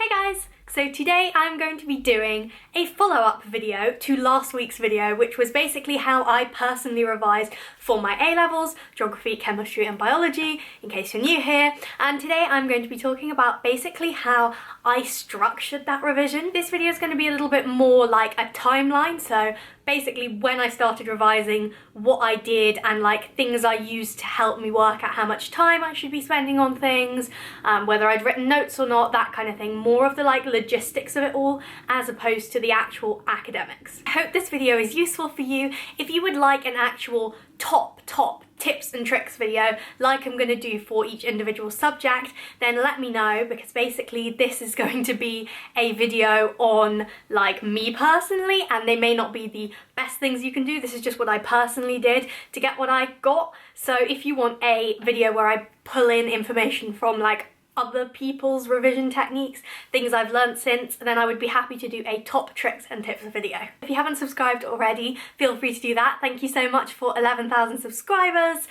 Hey guys! So today I'm going to be doing a follow-up video to last week's video, which was basically how I personally revised for my A-levels, geography, chemistry and biology, in case you're new here. And today I'm going to be talking about basically how I structured that revision. This video is going to be a little bit more like a timeline, so basically when I started revising, what I did and like things I used to help me work out how much time I should be spending on things, whether I'd written notes or not, that kind of thing. More of the like logistics of it all as opposed to the actual academics. I hope this video is useful for you. If you would like an actual top tips and tricks video like I'm going to do for each individual subject, then let me know, because basically this is going to be a video on like me personally, and they may not be the best things you can do. This is just what I personally did to get what I got. So if you want a video where I pull in information from like other people's revision techniques, things I've learned since, then I would be happy to do a top tricks and tips video. If you haven't subscribed already, feel free to do that. Thank you so much for 11,000 subscribers.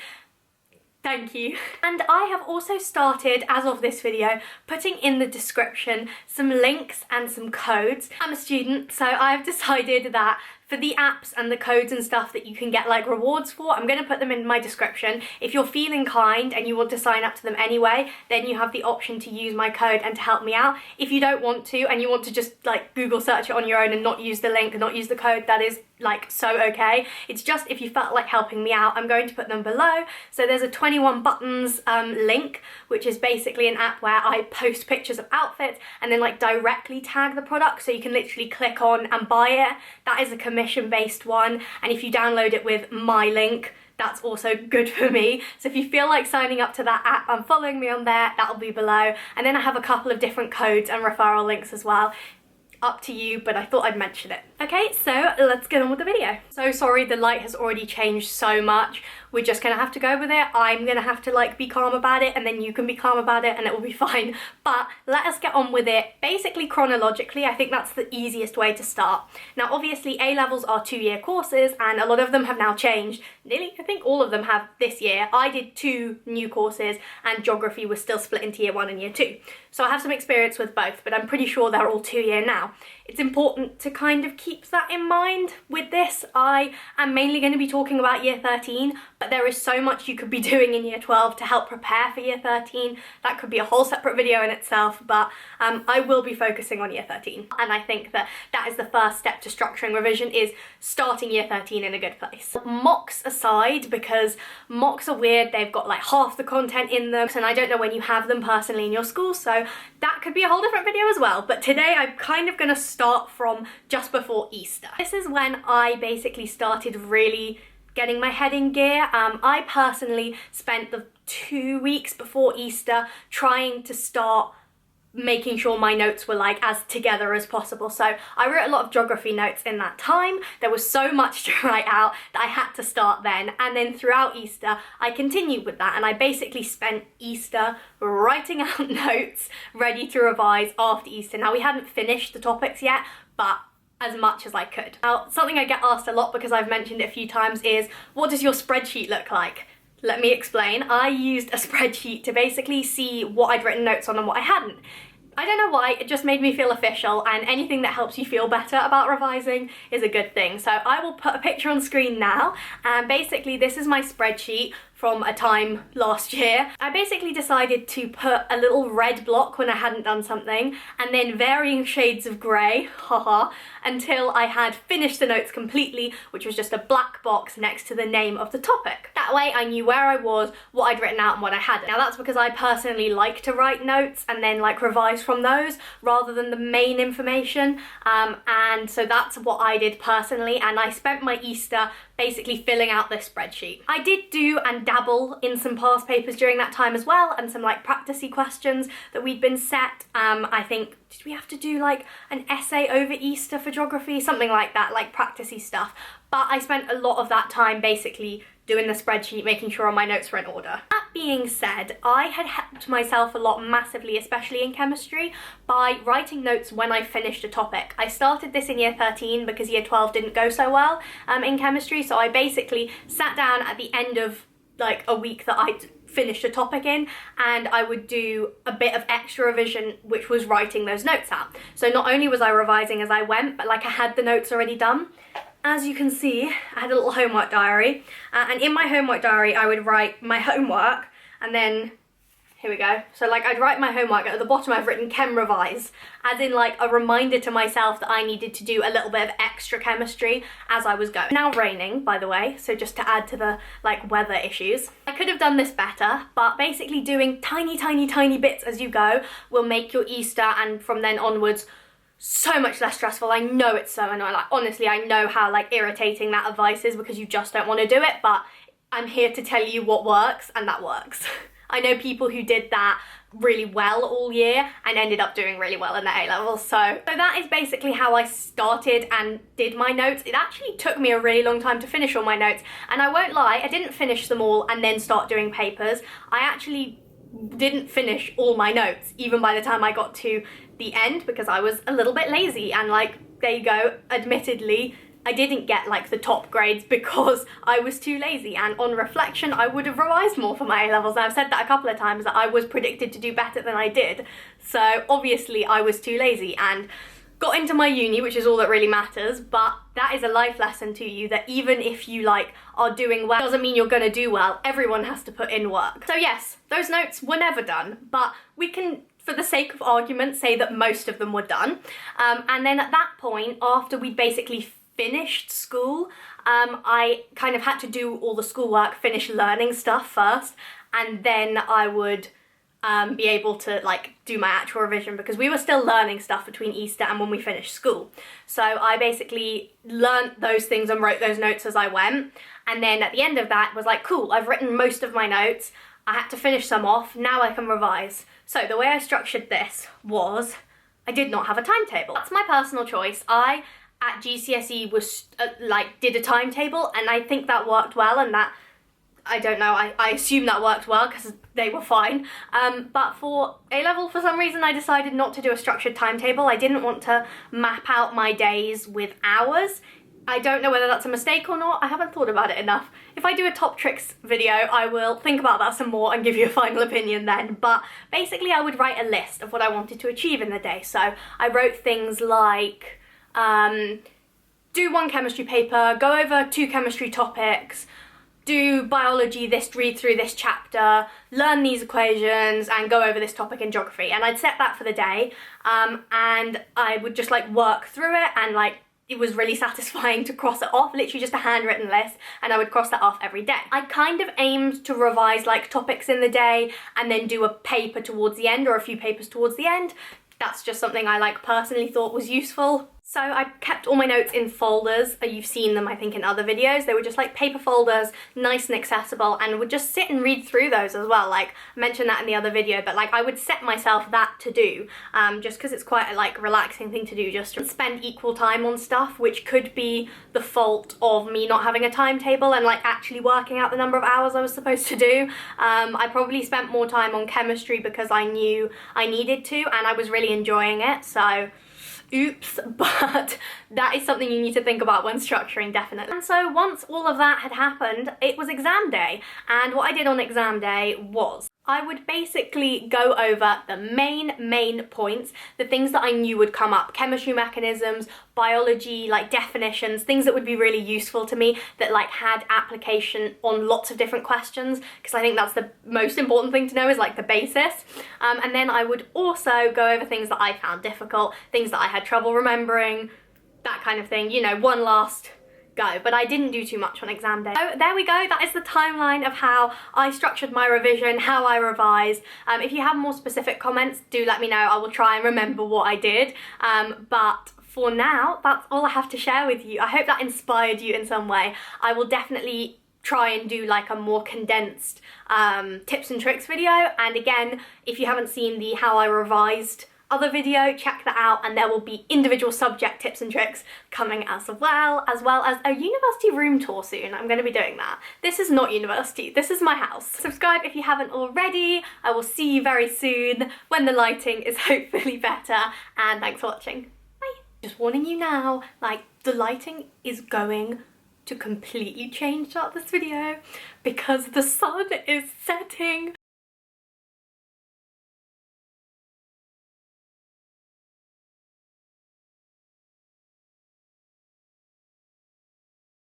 Thank you. And I have also started, as of this video, putting in the description some links and some codes. I'm a student, so I've decided that for the apps and the codes and stuff that you can get like rewards for, I'm going to put them in my description. If you're feeling kind and you want to sign up to them anyway, then you have the option to use my code and to help me out. If you don't want to and you want to just like Google search it on your own and not use the link and not use the code, that is like so okay. It's just if you felt like helping me out, I'm going to put them below. So there's a 21 buttons link, which is basically an app where I post pictures of outfits and then like directly tag the product, so you can literally click on and buy it. That is a commission-based one, and if you download it with my link, that's also good for me. So if you feel like signing up to that app and following me on there, that'll be below. And then I have a couple of different codes and referral links as well. Up to you, but I thought I'd mention it. Okay, so let's get on with the video. So sorry the light has already changed so much. We're just gonna have to go with it. I'm gonna have to like be calm about it, and then you can be calm about it and it will be fine. But let us get on with it. Basically chronologically, I think that's the easiest way to start. Now obviously A-levels are 2-year courses and a lot of them have now changed. Nearly, I think all of them have this year. I did 2 new courses and geography was still split into year 1 and year 2. So I have some experience with both, but I'm pretty sure they're all 2-year now. It's important to kind of keep that in mind with this. I am mainly going to be talking about year 13, but there is so much you could be doing in year 12 to help prepare for year 13. That could be a whole separate video in itself, but I will be focusing on year 13. And I think that that is the first step to structuring revision, is starting year 13 in a good place. Mocks aside, because mocks are weird, they've got like half the content in them, and I don't know when you have them personally in your school, so that could be a whole different video as well. But today I'm kind of going to start from just before Easter. This is when I basically started really getting my head in gear. I personally spent the 2 weeks before Easter trying to start making sure my notes were like as together as possible. So I wrote a lot of geography notes in that time. There was so much to write out that I had to start then, and then throughout Easter I continued with that, and I basically spent Easter writing out notes ready to revise after Easter. Now we hadn't finished the topics yet, but as much as I could. Now something I get asked a lot, because I've mentioned it a few times, is what does your spreadsheet look like? Let me explain. I used a spreadsheet to basically see what I'd written notes on and what I hadn't. I don't know why, it just made me feel official, and anything that helps you feel better about revising is a good thing. So I will put a picture on screen now, and basically this is my spreadsheet from a time last year. I basically decided to put a little red block when I hadn't done something, and then varying shades of grey, haha, until I had finished the notes completely, which was just a black box next to the name of the topic. That way I knew where I was, what I'd written out and what I hadn't. Now that's because I personally like to write notes and then like revise from those rather than the main information, and so that's what I did personally, and I spent my Easter basically filling out this spreadsheet. I did do and dabble in some past papers during that time as well, and some like practicey questions that we'd been set. I think, did we have to do like an essay over Easter for geography? Something like that, like practicey stuff. But I spent a lot of that time basically doing the spreadsheet, making sure all my notes were in order. That being said, I had helped myself a lot massively, especially in chemistry, by writing notes when I finished a topic. I started this in year 13 because year 12 didn't go so well in chemistry, so I basically sat down at the end of like a week that I'd finish the topic in, and I would do a bit of extra revision, which was writing those notes out. So not only was I revising as I went, but like I had the notes already done. As you can see, I had a little homework diary, and in my homework diary I would write my homework, and then here we go. So like I'd write my homework, at the bottom I've written chem revise, as in like a reminder to myself that I needed to do a little bit of extra chemistry as I was going. Now raining, by the way, so just to add to the like weather issues. I could have done this better, but basically doing tiny bits as you go will make your Easter and from then onwards so much less stressful. I know it's so annoying. Like honestly, I know how like irritating that advice is because you just don't want to do it, but I'm here to tell you what works, and that works. I know people who did that really well all year and ended up doing really well in their A-levels. So that is basically how I started and did my notes. It actually took me a really long time to finish all my notes, and I won't lie, I didn't finish them all and then start doing papers. I actually didn't finish all my notes even by the time I got to the end because I was a little bit lazy, and like there you go, admittedly I didn't get like the top grades because I was too lazy, and on reflection I would have revised more for my A-levels, and I've said that a couple of times that I was predicted to do better than I did. So obviously I was too lazy and got into my uni, which is all that really matters, but that is a life lesson to you that even if you like are doing well, doesn't mean you're gonna do well. Everyone has to put in work. So yes, those notes were never done, but we can, for the sake of argument, say that most of them were done. And then at that point, after we'd basically finished school, I kind of had to do all the schoolwork, finish learning stuff first, and then I would be able to like do my actual revision because we were still learning stuff between Easter and when we finished school. So I basically learnt those things and wrote those notes as I went, and then at the end of that was like, cool, I've written most of my notes, I had to finish some off, now I can revise. So the way I structured this was I did not have a timetable. That's my personal choice. I at GCSE was like did a timetable, and I think that worked well, and that, I don't know, I assume that worked well because they were fine. But for A-level, for some reason I decided not to do a structured timetable. I didn't want to map out my days with hours. I don't know whether that's a mistake or not. I haven't thought about it enough. If I do a top tricks video, I will think about that some more and give you a final opinion then. But basically I would write a list of what I wanted to achieve in the day. So I wrote things like do one chemistry paper, go over 2 chemistry topics, do biology, read through this chapter, learn these equations, and go over this topic in geography. And I'd set that for the day, and I would just like work through it, and like it was really satisfying to cross it off, literally just a handwritten list, and I would cross that off every day. I kind of aimed to revise like topics in the day and then do a paper towards the end, or a few papers towards the end. That's just something I like personally thought was useful. So I kept all my notes in folders. You've seen them, I think, in other videos. They were just like paper folders, nice and accessible, and would just sit and read through those as well. Like, I mentioned that in the other video, but like I would set myself that to do, just because it's quite a like relaxing thing to do, just to spend equal time on stuff, which could be the fault of me not having a timetable and like actually working out the number of hours I was supposed to do. I probably spent more time on chemistry because I knew I needed to, and I was really enjoying it, so oops, but that is something you need to think about when structuring, definitely. And so once all of that had happened, it was exam day, and what I did on exam day was I would basically go over the main points, the things that I knew would come up, chemistry mechanisms, biology, like definitions, things that would be really useful to me that like had application on lots of different questions, because I think that's the most important thing to know, is like the basis. And then I would also go over things that I found difficult, things that I had trouble remembering, that kind of thing, you know, one last go. But I didn't do too much on exam day. So there we go, that is the timeline of how I structured my revision, how I revised. If you have more specific comments, do let me know. I will try and remember what I did. But for now, that's all I have to share with you. I hope that inspired you in some way. I will definitely try and do like a more condensed tips and tricks video. And again, if you haven't seen the how I revised other video, check that out, and there will be individual subject tips and tricks coming as well as a university room tour soon. I'm going to be doing that. This is not university, this is my house. Subscribe if you haven't already. I will see you very soon when the lighting is hopefully better, and thanks for watching. Bye. Just warning you now, like, the lighting is going to completely change up this video because the sun is setting.